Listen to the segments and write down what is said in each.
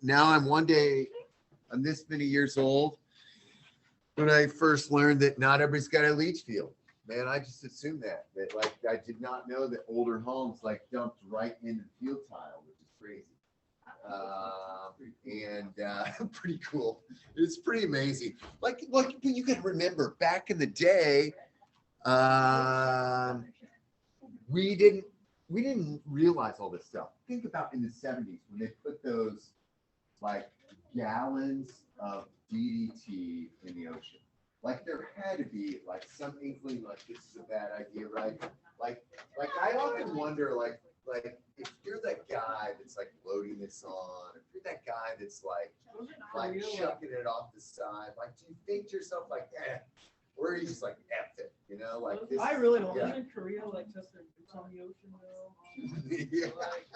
now I'm one day, I'm this many years old, when I first learned that not everybody's got a leach field. Man, I just assumed that like I did not know that older homes like dumped right into the field tile, which is crazy. Pretty cool. It's pretty amazing. Like you can remember back in the day, we didn't realize all this stuff. Think about in the 70s when they put those like gallons of DDT in the ocean. Like there had to be like some inkling like this is a bad idea, right? Like I often wonder like if you're that guy that's like loading this on, if you're that guy that's like chucking it off the side, like do you think to yourself like, or are you just like F it, you know? Like this, I really don't. Yeah. In Korea, like just it's on the ocean though. Yeah. Like,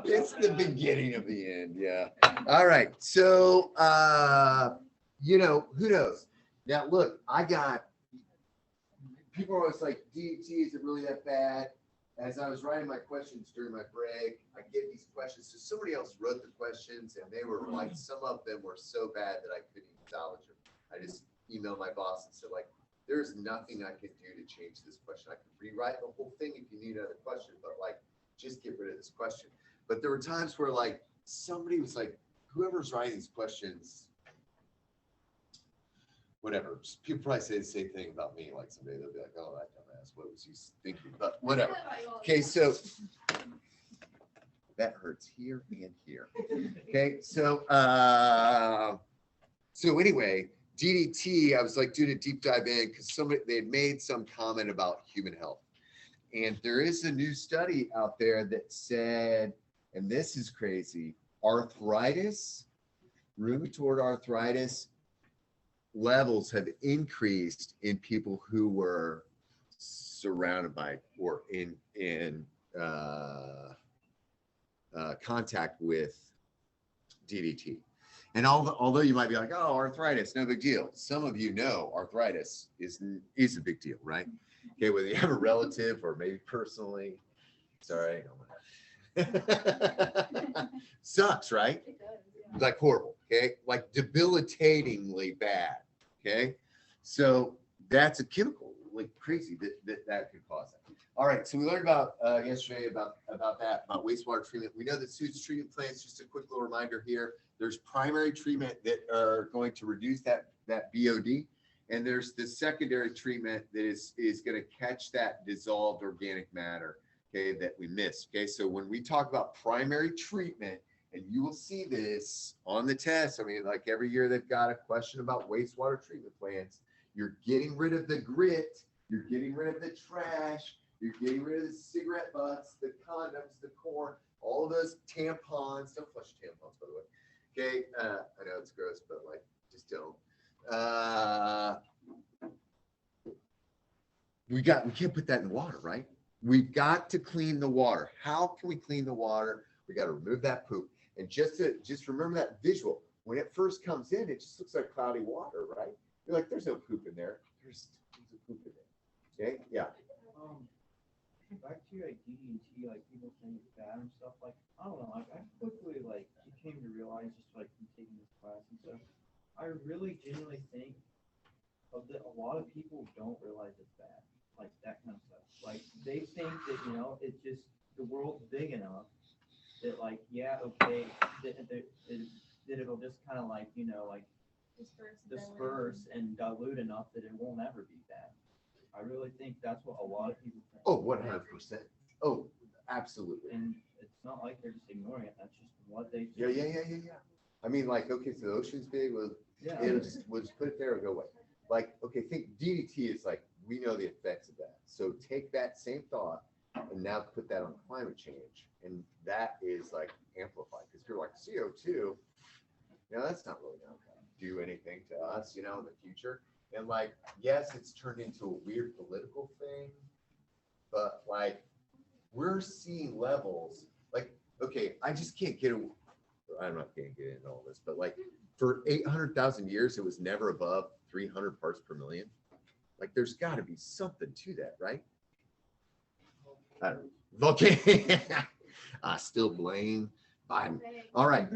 it's the beginning of the end, yeah. All right, so you know, who knows? Now look, I got people are always like, DDT, is it really that bad? As I was writing my questions during my break, I get these questions. So somebody else wrote the questions, and they were like, some of them were so bad that I couldn't even salvage them. I just emailed my boss and said, like, there's nothing I can do to change this question. I can rewrite the whole thing if you need another question, but like, just get rid of this question. But there were times where like somebody was like, whoever's writing these questions, whatever, people probably say the same thing about me. Like someday they'll be like, oh, that dumbass, what was he thinking? But whatever. Okay, so that hurts here and here. Okay, so anyway, DDT, I was like doing a deep dive in because they had made some comment about human health. And there is a new study out there that said, and this is crazy, arthritis, rheumatoid arthritis levels have increased in people who were surrounded by or in contact with DDT. And although you might be like, oh, arthritis, no big deal. Some of you know arthritis is a big deal, right? Okay, whether you have a relative or maybe personally, sorry, sucks, right? It does, yeah. Like horrible, okay? Like debilitatingly bad, okay? So that's a chemical, like crazy that could cause that. All right, so we learned about yesterday about wastewater treatment. We know that sewage treatment plants, just a quick little reminder here, there's primary treatment that are going to reduce that BOD. And there's the secondary treatment that is going to catch that dissolved organic matter, okay, that we missed. Okay, so when we talk about primary treatment, and you will see this on the test, I mean, like every year they've got a question about wastewater treatment plants. You're getting rid of the grit, you're getting rid of the trash, you're getting rid of the cigarette butts, the condoms, the corn, all of those tampons. Don't flush tampons, by the way. Okay, I know it's gross, but like, just don't. We can't put that in water, right? We've got to clean the water. How can we clean the water? We got to remove that poop. And just remember that visual. When it first comes in, it just looks like cloudy water, right? You're like, there's no poop in there. There's tons of poop in there. Okay, yeah. Back to like DDT, like people saying it's bad and stuff. Like I don't know. Like I quickly like came to realize just like from taking this class and stuff. I really genuinely think a lot of people don't realize it's bad, like that kind of stuff. Like they think that, you know, it's just the world's big enough that like, yeah, okay, that it'll just kind of like, you know, like disperse and dilute enough that it won't ever be bad. I really think that's what a lot of people think. Oh, 100%. Oh, absolutely. And it's not like they're just ignoring it. That's just what they do. Yeah. I mean, like, okay, so the ocean's big. Well, yeah. We'll just put it there and go away. Like, okay, think DDT is like, we know the effects of that. So take that same thought and now put that on climate change. And that is like amplified because you're like CO2, you know, that's not really going to do anything to us, you know, in the future. And like, yes, it's turned into a weird political thing, but like, we're seeing levels like, okay, I just can't get I'm not going to get into all this, but like for 800,000 years, it was never above 300 parts per million. Like there's got to be something to that, right? I don't know. Okay. I still blame Biden. All right.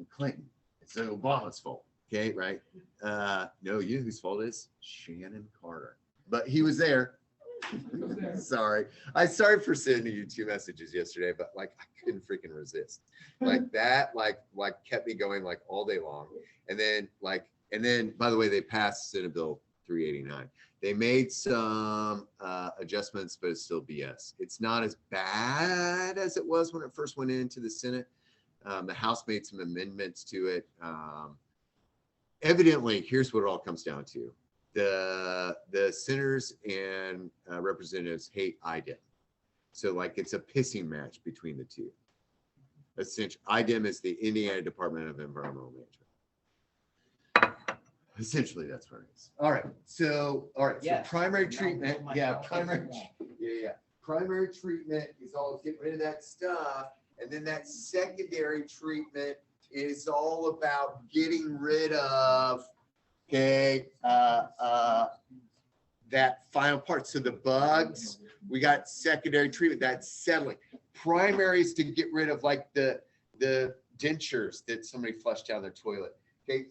Clinton. It's Obama's fault. Okay, right? No, you know whose fault it is? Shannon Carter. But he was there. Sorry. Sorry for sending you 2 messages yesterday, but like I couldn't freaking resist. Like that, like kept me going like all day long. And then by the way, they passed Senate Bill 389. They made some adjustments, but it's still BS. It's not as bad as it was when it first went into the Senate. The House made some amendments to it. Evidently, here's what it all comes down to. The senators and representatives hate IDEM. So like it's a pissing match between the two. Essentially, IDEM is the Indiana Department of Environmental Management. Essentially, that's what it is. All right. So Yes. So primary treatment. Yeah, Myself. primary treatment is all get rid of that stuff. And then that secondary treatment is all about getting rid of, that final part. So the bugs, we got secondary treatment, that's settling. Primary is to get rid of like the dentures that somebody flushed down their toilet. Okay.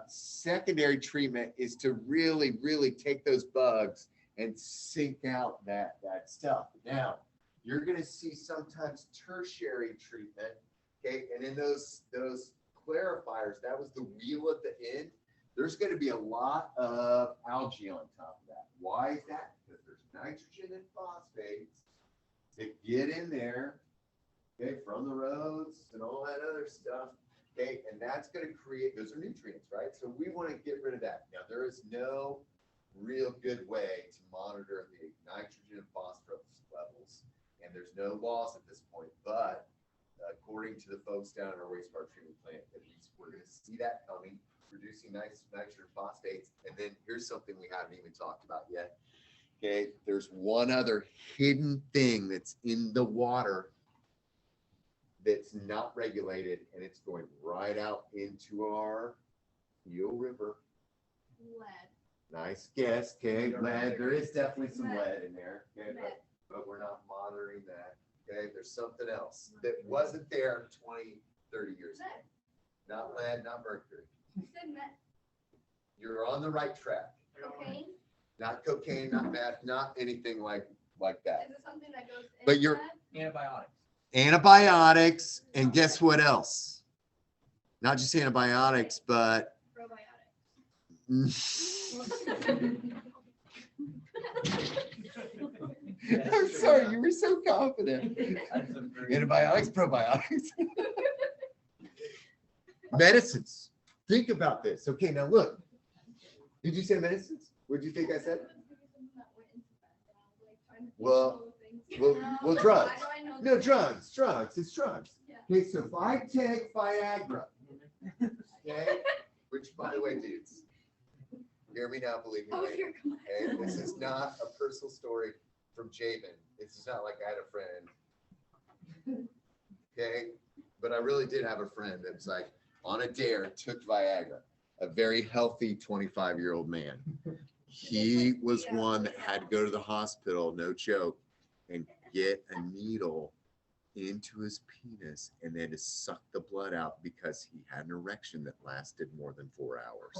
Secondary treatment is to really, really take those bugs and sink out that stuff. Now, you're going to see sometimes tertiary treatment, okay? And in those clarifiers, that was the wheel at the end. There's going to be a lot of algae on top of that. Why is that? Because there's nitrogen and phosphates that get in there, okay, from the roads and all that other stuff, okay? And that's going to create, those are nutrients, right? So we want to get rid of that. Now, there is no real good way to monitor the nitrogen and phosphorus levels. And there's no laws at this point, but according to the folks down at our wastewater treatment plant, at least we're going to see that coming, reducing nitrogen phosphates. And then here's something we haven't even talked about yet. Okay, there's one other hidden thing that's in the water that's not regulated, and it's going right out into our Eel River. Lead. Nice guess, okay, lead. There is definitely some lead in there, okay, but we're not monitoring that. Okay, there's something else that wasn't there 20, 30 years ago. Not lead, not mercury. You said meth. You're on the right track. Cocaine. Not cocaine, not meth, not anything like that. Is it something that goes in? But you're- meth? Antibiotics. Antibiotics, and guess what else? Not just antibiotics, but Probiotics. I'm sorry, you were so confident. That's a very- Antibiotics, probiotics. Medicines. Think about this. Okay, now look. Did you say medicines? What did you think I said? Well, drugs. No, drugs. It's drugs. Okay, so if I take Viagra, okay, which by the way, dudes, hear me now, believe me Oh, later. here comes. Okay, this is not a personal story from Jabin. This is not like I had a friend. Okay, but I really did have a friend that was like on a dare, took Viagra, a very healthy 25-year-old man. He was one that had to go to the hospital, no joke, and get a needle into his penis and then to suck the blood out because he had an erection that lasted more than 4 hours.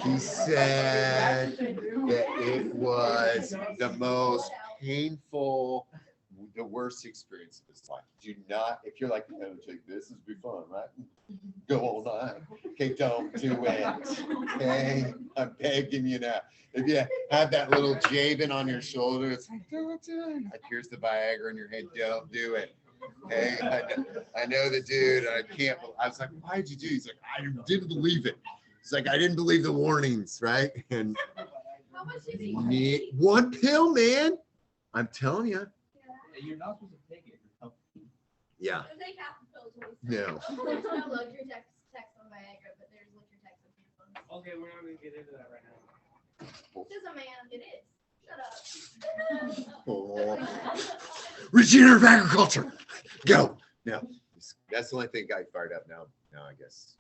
He said that it was the most painful, the worst experience of his life. Do not, if you're like, oh, take this, this would be fun, right? Go all night. Okay, don't do it. Okay, I'm begging you now. If you have that little Jabin on your shoulder, it's like, don't do it. Like, here's the Viagra in your head, don't do it. Okay, I know the dude. I can't. I was like, why did you do? He's like, I didn't believe it. He's like, I didn't believe the warnings, right? And How much did he take? one pill, man. I'm telling you. You're not supposed to take it. Yeah. Take half the pills. No. There's no luxury text on Viagra, but there's luxury text on tampons. Okay, we're not going to get into that right now. Just a man, it is. Shut up. Oh. Regenerative agriculture. Go. No. That's the only thing got fired up now. Now I guess.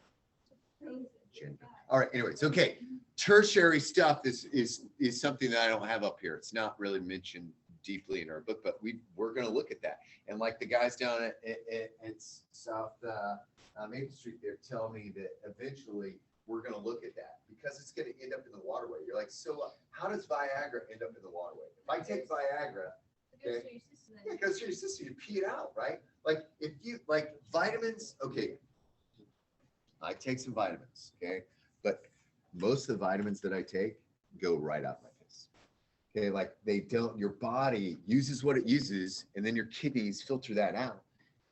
All right. Anyways, okay. Tertiary stuff is something that I don't have up here. It's not really mentioned deeply in our book, but we're going to look at that. And like the guys down at South Maple Street, they're telling me that eventually we're going to look at that because it's going to end up in the waterway. You're like, so how does Viagra end up in the waterway? If I take Viagra, okay, it goes through your system, you pee it out, right? Like if you like vitamins, okay, I take some vitamins, okay, but most of the vitamins that I take go right out my piss. Okay, like they don't, your body uses what it uses, and then your kidneys filter that out,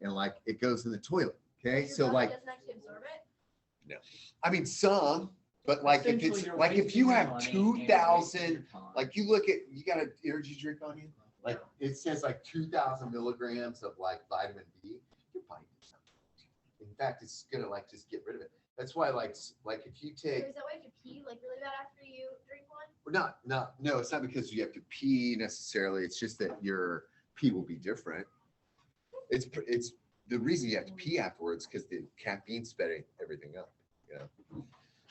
and like it goes in the toilet. Okay, so like, doesn't actually absorb it? no, I mean some, but like if it's like if you have 2,000, like you look at, you got an energy drink on you, like it says like 2,000 milligrams of like vitamin D, your body does something. In fact, it's gonna like just get rid of it. That's why like if you So take, is that why you have to pee like really bad after you drink one? no, it's not because you have to pee necessarily. It's just that your pee will be different. It's the reason you have to pee afterwards because the caffeine's spitting everything up. You know.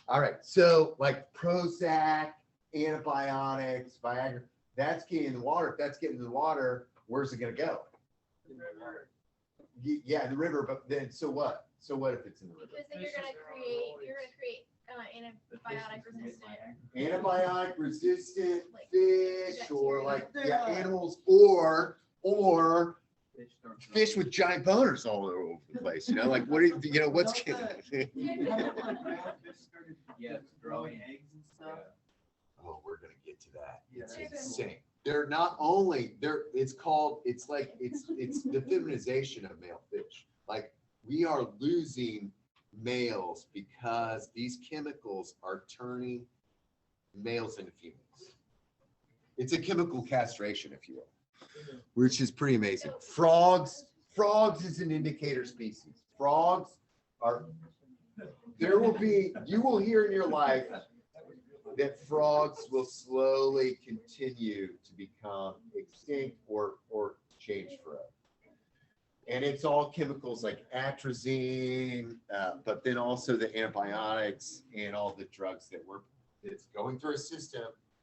All right, so like Prozac, antibiotics, Viagra, that's getting in the water. If that's getting in the water, where's it gonna go? Yeah, in the river. But then, so what? So what if it's in the river? Because then you're gonna create antibiotic resistant. Antibiotic resistant Like fish, or bacteria. like yeah, animals, or fish with giant boners all over the place. You know, like what do you know? What's Yeah, growing eggs and stuff. Oh, we're gonna get to that. It's Yeah. insane. They're not only it's the feminization of male fish. Like we are losing males because these chemicals are turning males into females. It's a chemical castration, if you will, which is pretty amazing. Frogs is an indicator species. Frogs are, you will hear in your life that frogs will slowly continue to become extinct or change forever. And it's all chemicals like atrazine, but then also the antibiotics and all the drugs it's going through a system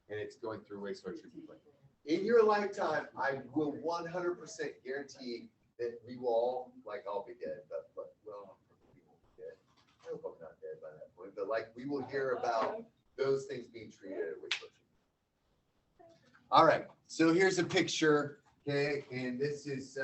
and it's going through wastewater treatment plant. In your lifetime, I will 100% guarantee that we will all, like, I'll be dead, but well, we won't be dead. I hope I'm not dead by that point, but like we will hear about those things being treated at wastewater treatment. All right, so here's a picture, okay, and this is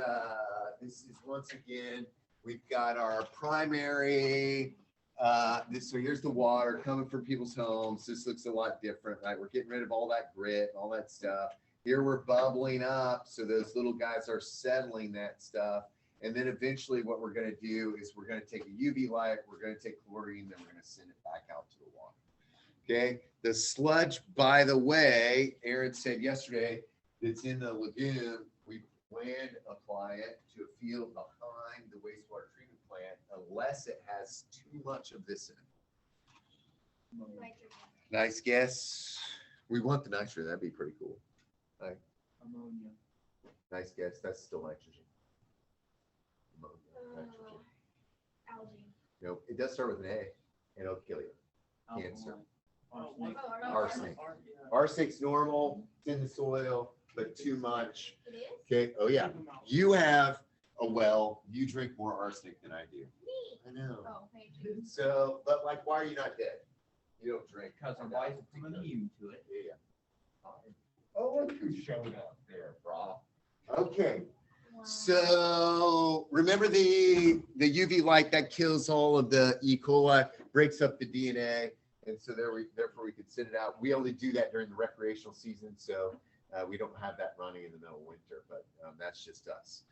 once again, we've got our primary, so here's the water coming from people's homes. This looks a lot different, right? We're getting rid of all that grit, all that stuff. Here we're bubbling up, so those little guys are settling that stuff. And then eventually what we're gonna do is we're gonna take a UV light, we're gonna take chlorine, then we're gonna send it back out to the water. Okay, the sludge, by the way, Aaron said yesterday, that's in the lagoon, we land apply it to a field behind the wastewater treatment plant unless it has too much of this in it. Nitrogen. Nice guess. We want the nitrogen, that'd be pretty cool. Right. Ammonia. Nice guess, that's still nitrogen. Nitrogen. Algae. Nope, it does start with an A, and it'll kill you. Cancer. Arsenic. Arsenic. Arsenic's normal, it's in the soil, but too much. It is? Okay, oh yeah. You have a well, you drink more arsenic than I do. Me. I know. Oh, thank you. So, but like, why are you not dead? You don't drink. Because our bodies become immune to it. Yeah. Oh, look who showed up there, bro. Okay, Wow. so remember the UV light that kills all of the E. coli, breaks up the DNA, and so therefore we could send it out. We only do that during the recreational season, so we don't have that running in the middle of winter, but that's just us.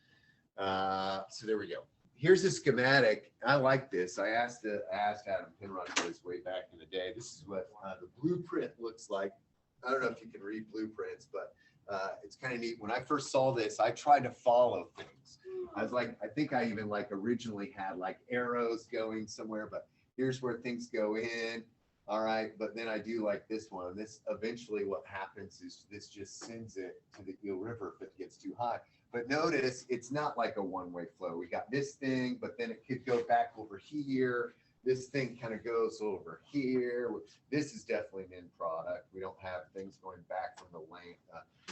So there we go. Here's a schematic. I like this. I asked Adam Penrod for this way back in the day. This is what the blueprint looks like. I don't know if you can read blueprints, but it's kind of neat. When I first saw this, I tried to follow things. I was like, I think I even like originally had like arrows going somewhere, but here's where things go in. All right, but then I do like this one. This eventually what happens is this just sends it to the Eel River if it gets too high. But notice it's not like a one-way flow. We got this thing, but then it could go back over here. this thing kind of goes over here. This is definitely an end product. We don't have things going back from the land.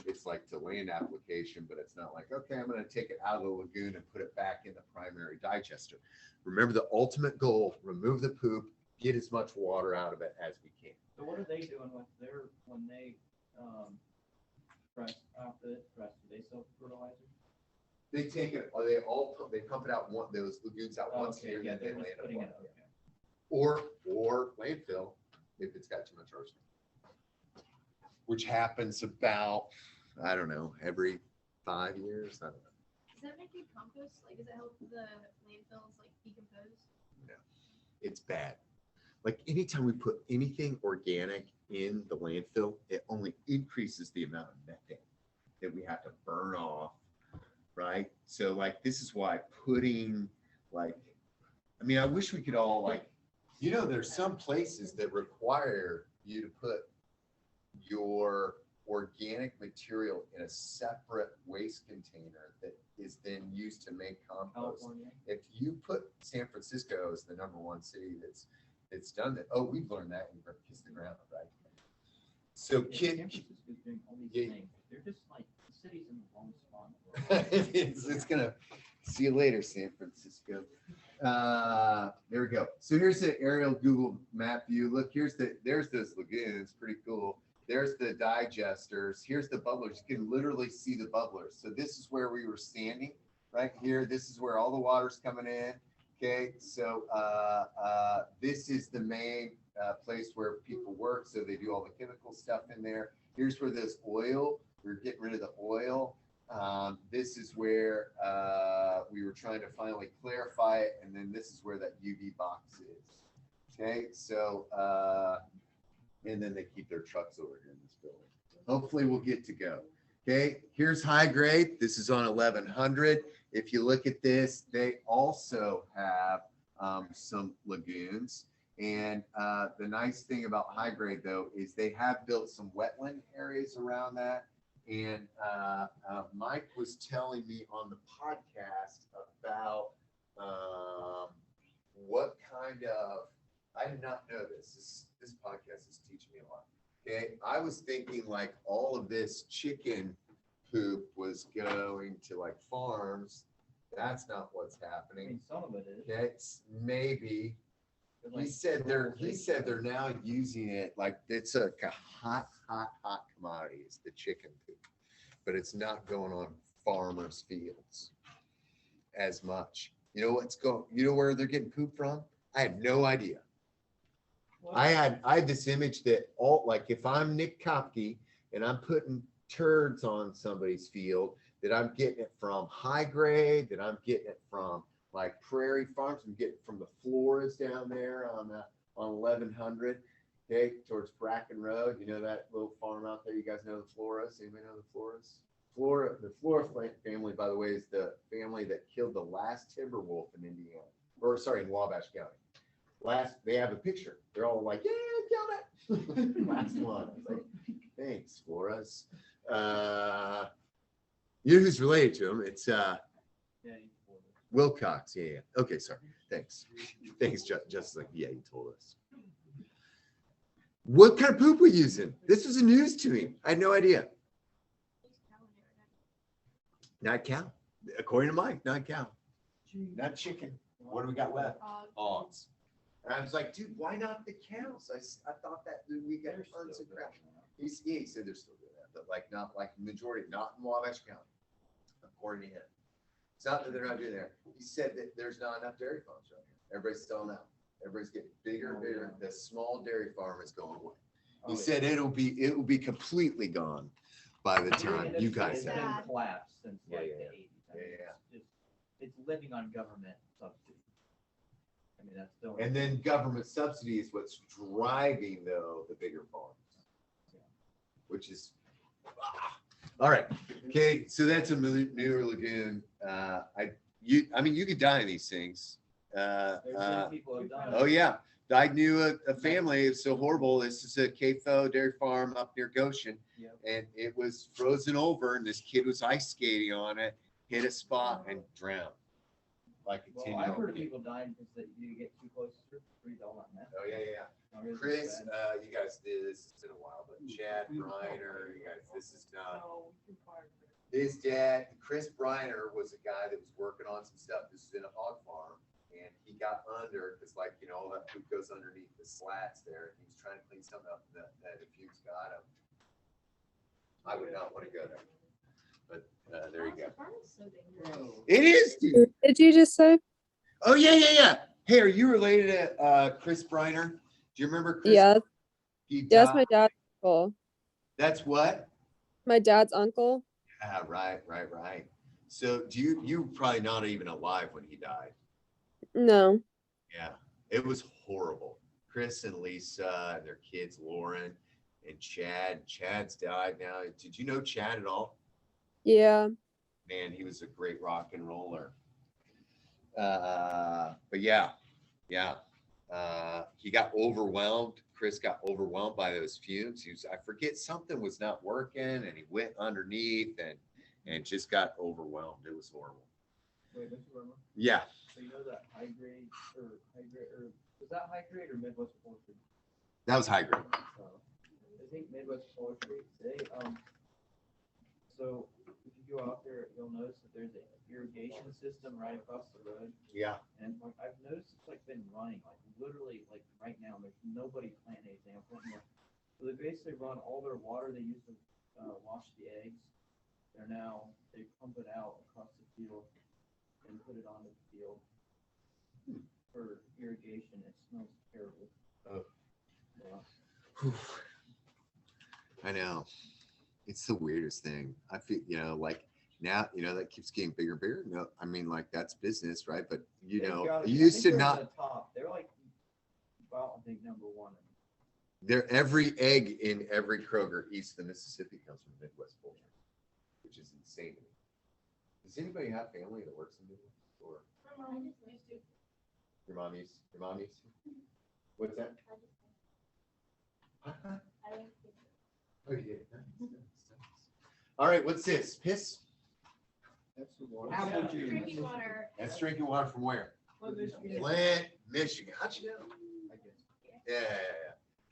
It's like to land application, but it's not like, okay, I'm going to take it out of the lagoon and put it back in the primary digester. Remember the ultimate goal, remove the poop, get as much water out of it as we can. So what are they doing with their, when they, press, after it's pressed, do they sell fertilizer? They take it, or they pump it out those lagoons out once a Okay, year, yeah, then they they're land just it. putting it, okay. Or landfill if it's got too much arsenic, which happens about, I don't know, every 5 years. I don't know. Does that make good compost? Like, does it help the landfills like decompose? No, it's bad. Like anytime we put anything organic in the landfill, it only increases the amount of methane that we have to burn off, right? So like, this is why putting like, I mean, I wish we could all like, you know, there's some places that require you to put your organic material in a separate waste container that is then used to make compost. California. If you put San Francisco as the #1 city that's done that, oh, we've learned that in Kiss the Ground, right? So Yeah, San Francisco's doing all these Yeah. things. They're just like, the city's in the wrong spot. it's gonna see you later, San Francisco. There we go. So here's the aerial Google map view. Look, there's those lagoons, pretty cool. There's the digesters. Here's the bubblers. You can literally see the bubblers. So this is where we were standing right here. This is where all the water's coming in. Okay, so this is the main place where people work. So they do all the chemical stuff in there. Here's where this oil, we're getting rid of the oil. This is where we were trying to finally clarify it. And then this is where that UV box is. Okay, so, and then they keep their trucks over here in this building. Hopefully we'll get to go. Okay, here's high grade. This is on 1100. If you look at this, they also have some lagoons. And the nice thing about high grade though, is they have built some wetland areas around that. And Mike was telling me on the podcast about what kind of, I did not know this. This podcast is teaching me a lot. Okay, I was thinking like all of this chicken poop was going to like farms. That's not what's I happening. mean, some of it is. Okay, it's maybe. but, He like, said they're now using it like it's a hot commodity. It's the chicken poop, but it's not going on farmers' fields as much. You know what's going? You know where they're getting poop from? I had no idea. what- I had this image that all like if I'm Nick Kopke and I'm putting turds on somebody's field, that I'm getting it from high grade, that I'm getting it from like Prairie Farms, I'm getting it from the Floras down there on 1100, okay, towards Bracken Road. You know that little farm out there? You guys know the Floras? Anybody know the Floras? The Flora family, by the way, is the family that killed the last timber wolf in Indiana, or sorry, in Wabash County. They have a picture. They're all like, yeah, killed it. Last one. I was like, thanks, Floras. You know who's related to him? It's Yeah, you told us. Wilcox. Yeah. Okay, sorry. Thanks. Thanks, just like, yeah, you told us. What kind of poop we using? This was news to me. I had no idea. Not cow. According to Mike, not cow. Not chicken. What do we got left? Hogs. And I was like, dude, why not the cows? I thought that we got They're tons still of crap. doing He said they're still doing that, but like not like the majority, not in Wabash County, according to him. It's not that they're not doing that. He said that there's not enough dairy farms around here. Everybody's selling out. Everybody's getting bigger and bigger. The small dairy farm is going away. He Oh, said it will be completely gone by the time you guys It's have. been Sad. collapsed since Yeah, like yeah, the yeah. 80s. I mean, Yeah, It's living on government subsidy. I mean, that's still. And then government subsidy is what's driving though the bigger farms, which is all right. Okay, so that's a newer lagoon. I mean, you could die in these things. There's been people who have done it. Oh yeah, I knew a family. It's so horrible. This is a CAFO dairy farm up near Goshen, Yep. and it was frozen over, and this kid was ice skating on it, hit a spot, and drowned. like a Well, 10 I've heard of people dying because that you get too close to it, free donut, man. Oh, yeah. Not really Chris, bad. you guys did this. It's been a while, but Chad Briner, you guys, this is not. His dad, Chris Briner, was a guy that was working on some stuff. This is in a hog farm, and he got under because, like, you know, all that food goes underneath the slats there. He was trying to clean something up, and that the fumes got him. I would not want to go there, but there you go. That is so dangerous. It is, dude. Did you just say? Oh yeah. Hey, are you related to Chris Briner? Do you remember Chris? Yeah. He Yeah, that's died- my dad's uncle. That's what? My dad's uncle. Yeah, right. So you probably not even alive when he died. No. Yeah, it was horrible. Chris and Lisa and their kids, Lauren and Chad. Chad's died now. Did you know Chad at all? Yeah. Man, he was a great rock and roller. But yeah. He got overwhelmed. Chris got overwhelmed by those fumes. I forget, something was not working, and he went underneath and just got overwhelmed. It was horrible. Wait, Mr. Burma, Yeah. so you know that high grade, or was that high grade or Midwest poultry? That was high grade. I think Midwest poultry, so if you go out there, you'll notice that there's an irrigation system right across the road. Yeah. And like I've noticed it's like been running, like literally like right now, there's nobody planting anything. I'm putting it- So they basically run all their water they used to wash the eggs. They pump it out across the field and put it onto the field for irrigation. It smells terrible. Oh. Yeah. I know. It's the weirdest thing. I feel, like now, that keeps getting bigger and bigger. No, I mean, like, that's business, right? But They've got- you I used think to they're not. on the top. They're like about, I think, number one. Every egg in every Kroger east of the Mississippi comes from Midwest poultry, which is insane to me. Does anybody have family that works in Midwest, or My mom used to. your mom used to? What's that? I don't think Oh, yeah. All right, what's this? Piss? That's the water. so. Drinking water. That's drinking water from where? Flint, Michigan. How'd you know? Yeah.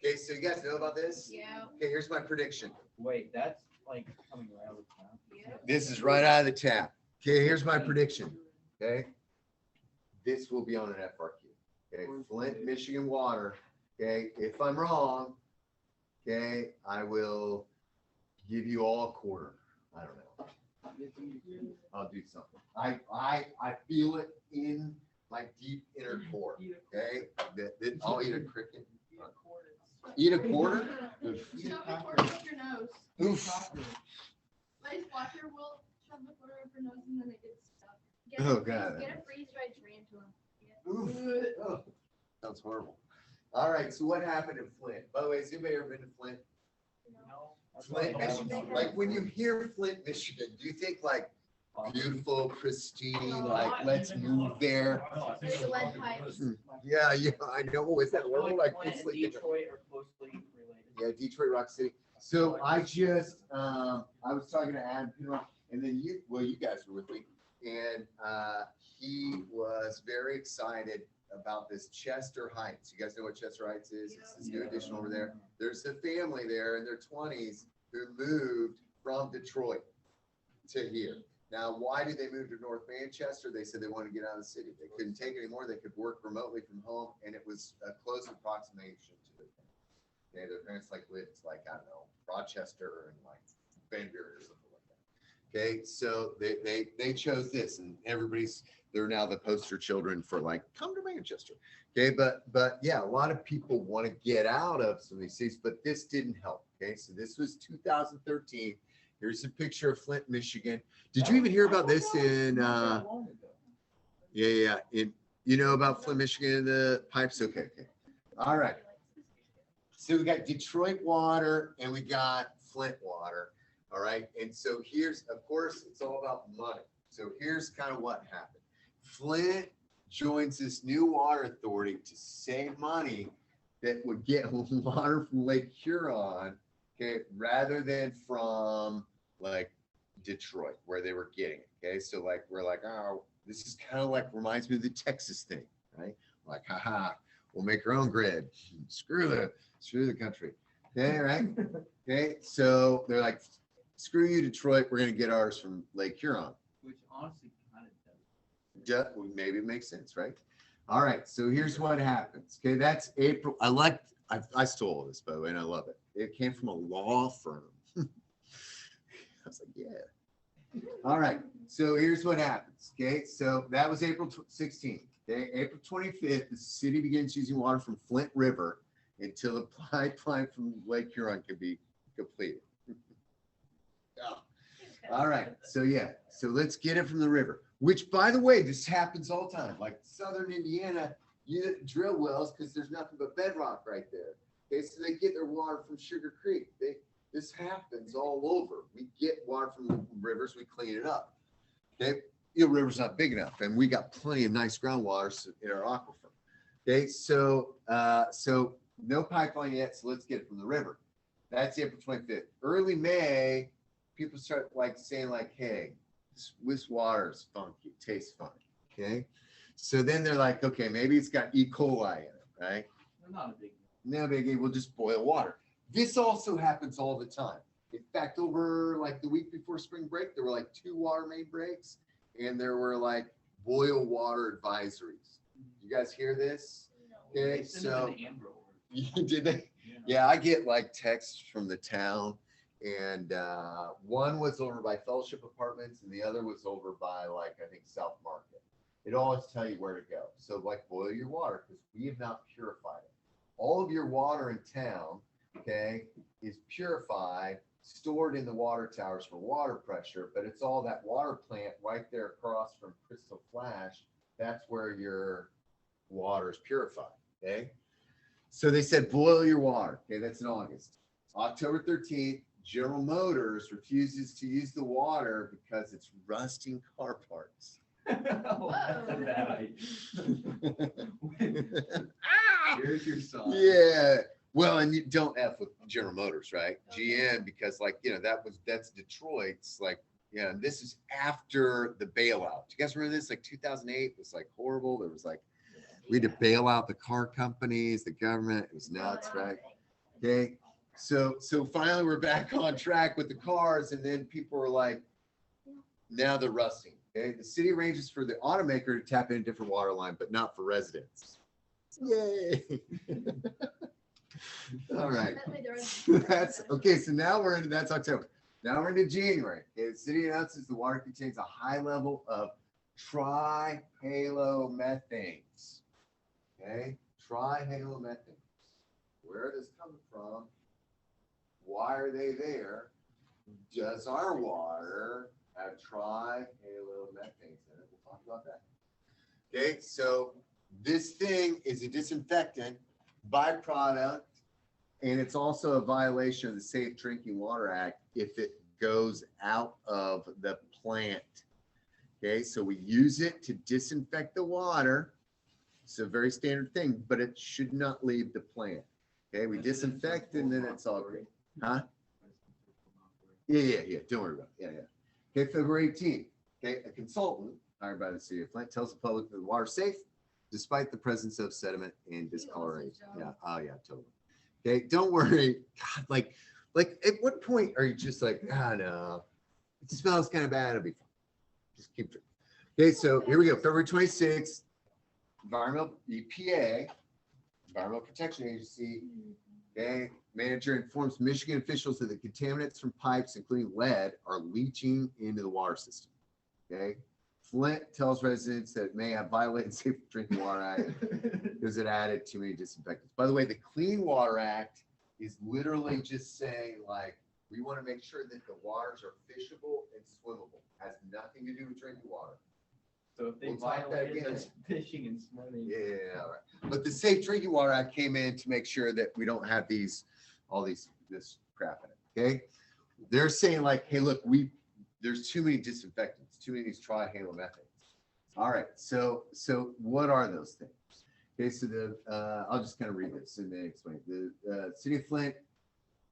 Okay, so you guys know about this? Yeah. Okay, here's my prediction. Wait, that's like coming right out of town. Yeah. This is right out of the tap. Okay, here's my prediction. Okay. This will be on an FRQ. Okay, Flint, Michigan water. Okay, if I'm wrong, okay, I will give you all a quarter. I don't know. I'll do something. I feel it in my deep inner core. Okay, that I'll eat a cricket. Eat a quarter? Oof. Shove the quarter up your nose. Oof. My dishwasher will shove the quarter up your nose and then it gets stuck. Oh, God. Get a freeze-dried tarantula. Oof. Oh, sounds horrible. All right, so what happened in Flint? By the way, has anybody ever been to Flint? Flint, Michigan. Like, when you hear Flint, Michigan, do you think like beautiful, pristine, like let's move there? There's the lead pipes. Yeah, I know. Is that horrible? Like, Flint it's and like, Detroit are closely related. yeah, Detroit Rock City. So I just, I was talking to Adam, and then you guys were with me, and he was very excited about this Chester Heights. You guys know what Chester Heights is? It's this new addition over there. There's a family there in their 20s who moved from Detroit to here. Now, why did they move to North Manchester? They said they wanted to get out of the city. They couldn't take it anymore. They could work remotely from home, and it was a close approximation to the okay, their parents lived I don't know, Rochester and Bangor or something like that. Okay, so they chose this, and they're now the poster children for come to Manchester. Okay, but yeah, a lot of people want to get out of some of these cities, but this didn't help. Okay, so this was 2013. Here's a picture of Flint, Michigan. Did you even hear about this in yeah, you know about Flint, Michigan, the pipes? Okay. All right. So we got Detroit water and we got Flint water. All right. And so here's, of course, it's all about money. So here's kind of what happened. Flint joins this new water authority to save money that would get water from Lake Huron, okay, rather than from Detroit where they were getting it. Okay. So we're oh, This is kind of like reminds me of the Texas thing, right? Like, haha, we'll make our own grid. Screw the country. Okay, right? Okay, so they're like, screw you, Detroit. We're gonna get ours from Lake Huron. Which honestly kind of does. Well, maybe it makes sense, right? All right, so here's what happens. Okay, that's April. I stole this, by the way, and I love it. It came from a law firm. I was like, yeah. All right, so here's what happens. Okay, so that was April 16th. Okay, April 25th, the city begins using water from Flint River until the pipeline from Lake Huron can be completed. Oh. All right, so yeah, so let's get it from the river, which, by the way, this happens all the time. Like southern Indiana, you drill wells because there's nothing but bedrock right there. Okay, so they get their water from Sugar Creek. This happens all over. We get water from the rivers, we clean it up. Okay, the river's not big enough, and we got plenty of nice groundwaters in our aquifer. Okay, so no pipeline yet, so let's get it from the river. That's April 25th. Early May, people start like saying like, hey, this water is funky, it tastes funny. Okay, so then they're like, okay, maybe it's got E. coli in it, right? Not a big deal. No biggie, we'll just boil water. This also happens all the time. In fact, over like the week before spring break, there were like 2 water main breaks, and there were like boil water advisories. You guys hear this? Okay, so did they? Yeah, I get like texts from the town, and one was over by Fellowship Apartments, and the other was over by like I think South Market. It always tell you where to go. So like boil your water because we have not purified it. All of your water in town, okay, is purified, stored in the water towers for water pressure, but it's all that water plant right there across from Crystal Flash. That's where your water is purified, okay? So they said boil your water, okay, that's in August. October 13th, General Motors refuses to use the water because it's rusting car parts. Oh, that's a bad idea. Here's your song. Yeah. Well, and you don't F with General Motors, right? GM, because like, you know, that's Detroit's like, yeah, and this is after the bailout. Do you guys remember this? Like 2008 was like horrible. There was like, we had to bail out the car companies, the government. It was nuts, right? Okay. So finally we're back on track with the cars, and then people were like, now they're rusting. Okay. The city arranges for the automaker to tap in a different water line, but not for residents. Yay. All right. That's okay. So now that's October. Now we're into January. Okay, the city announces the water contains a high level of trihalomethanes. Okay, trihalomethanes. Where does it come from? Why are they there? Does our water have trihalomethanes in it? We'll talk about that. Okay, so this thing is a disinfectant byproduct, and it's also a violation of the Safe Drinking Water Act if it goes out of the plant. Okay, so we use it to disinfect the water. It's a very standard thing, but it should not leave the plant. Okay, we disinfect and then it's all great. Huh? Yeah. Don't worry about it. Yeah. Okay, February 18th. Okay, a consultant hired by the city of Flint tells the public that the water is safe despite the presence of sediment and discoloration. Yeah. Oh yeah, totally. Okay, don't worry. God, like at what point are you just like, no, it smells kind of bad. It'll be fine. Just keep drinking. Okay, so here we go. February 26th, Environmental EPA, Environmental Protection Agency, okay, manager informs Michigan officials that the contaminants from pipes, including lead, are leaching into the water system. Okay. Flint tells residents that it may have violated Safe Drinking Water Act because it added too many disinfectants. By the way, the Clean Water Act is literally just saying, like, we want to make sure that the waters are fishable and swimmable. Has nothing to do with drinking water. So if they violate it, that's fishing and swimming. Yeah, all right. But the Safe Drinking Water Act came in to make sure that we don't have this crap in it. Okay, they're saying like, hey, look, there's too many disinfectants, too many of these trihalomethanes. All right, so what are those things? Okay, so I'll just kind of read this and then explain. The city of Flint,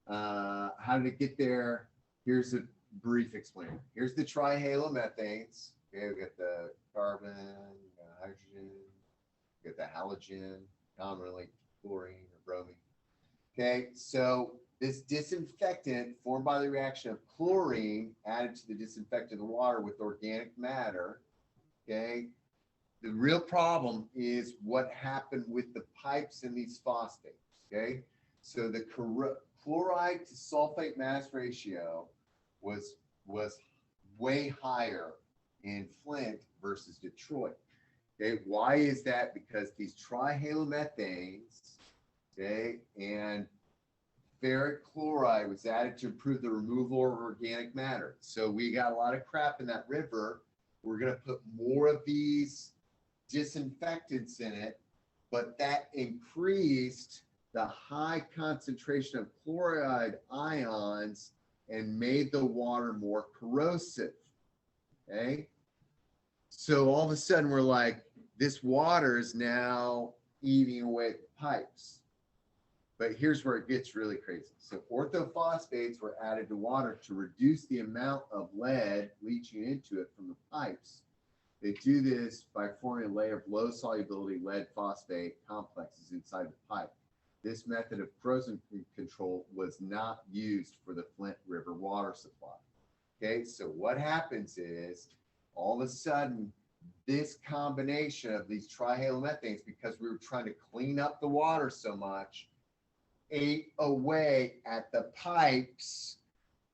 how did it get there? Here's a brief explainer. Here's the trihalomethanes. Okay, we got the carbon, you got hydrogen, you got the halogen, commonly chlorine or bromine. Okay, so this disinfectant formed by the reaction of chlorine added to the disinfectant of the water with organic matter. Okay, the real problem is what happened with the pipes in these phosphates. Okay, so the chloride to sulfate mass ratio was way higher in Flint versus Detroit. Okay, why is that? Because these trihalomethanes, okay, and ferric chloride was added to improve the removal of organic matter. So we got a lot of crap in that river. We're going to put more of these disinfectants in it, but that increased the high concentration of chloride ions and made the water more corrosive. Okay. So all of a sudden we're like, this water is now eating away at the pipes. But here's where it gets really crazy. So orthophosphates were added to water to reduce the amount of lead leaching into it from the pipes. They do this by forming a layer of low solubility lead phosphate complexes inside the pipe. This method of corrosion control was not used for the Flint River water supply. Okay, so what happens is all of a sudden this combination of these trihalomethanes, because we were trying to clean up the water so much, ate away at the pipes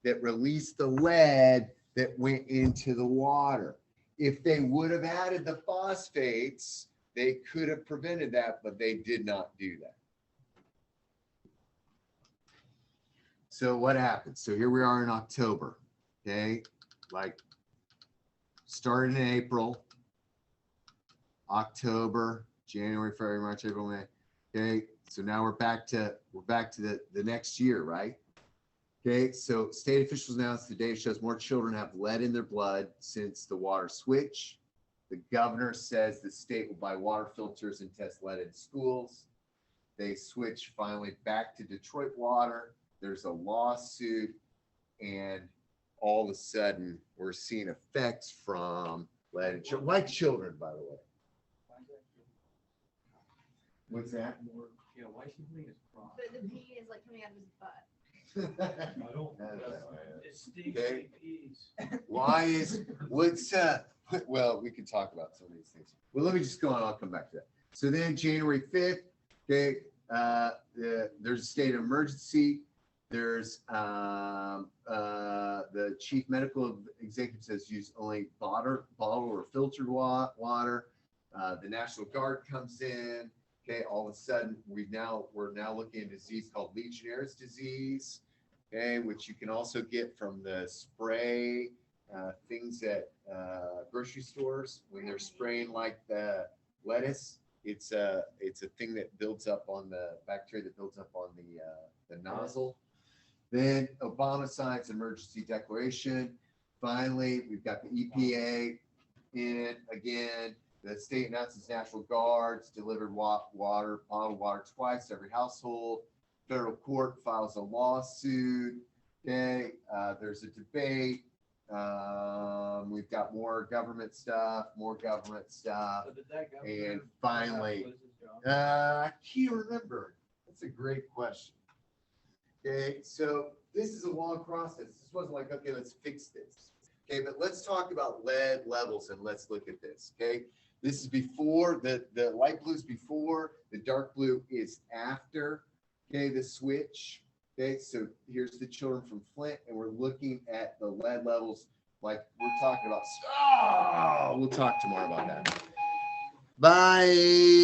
that released the lead that went into the water. If they would have added the phosphates, they could have prevented that, but they did not do that. So what happens? So here we are in October, okay? Like starting in April, October, January, February, March, April, May. Okay, so now we're back to the next year, right? Okay, so state officials announced the data shows more children have lead in their blood since the water switch. The governor says the state will buy water filters and test lead in schools. They switch finally back to Detroit water. There's a lawsuit, and all of a sudden we're seeing effects from lead in children, like children, by the way. What's that? Yeah, why is he putting his cross? But the pain is like coming out of his butt. I don't. It stinks Okay. like peas. Why is what's well, we could talk about some of these things. Well, let me just go on, I'll come back to that. So then January 5th, okay, there's a state of emergency. There's the chief medical executive says use only bottled or filtered water. The National Guard comes in. Okay, all of a sudden we're now looking at a disease called Legionnaire's disease. Okay, which you can also get from the spray things at grocery stores when they're spraying like the lettuce. It's a thing that builds up on the bacteria that builds up on the nozzle. Then Obama signs emergency declaration. Finally, we've got the EPA in again. The state announces National Guards delivered bottled water twice to every household. Federal court files a lawsuit. Okay, there's a debate. We've got more government stuff. So did that governor- And finally, what is his job? I can't remember. That's a great question. Okay, so this is a long process. This wasn't like, okay, let's fix this. Okay, but let's talk about lead levels and let's look at this. Okay, this is before the light blue is before, the dark blue is after. Okay, the switch. Okay, so here's the children from Flint, and we're looking at the lead levels like we're talking about. Oh, we'll talk tomorrow about that. Bye.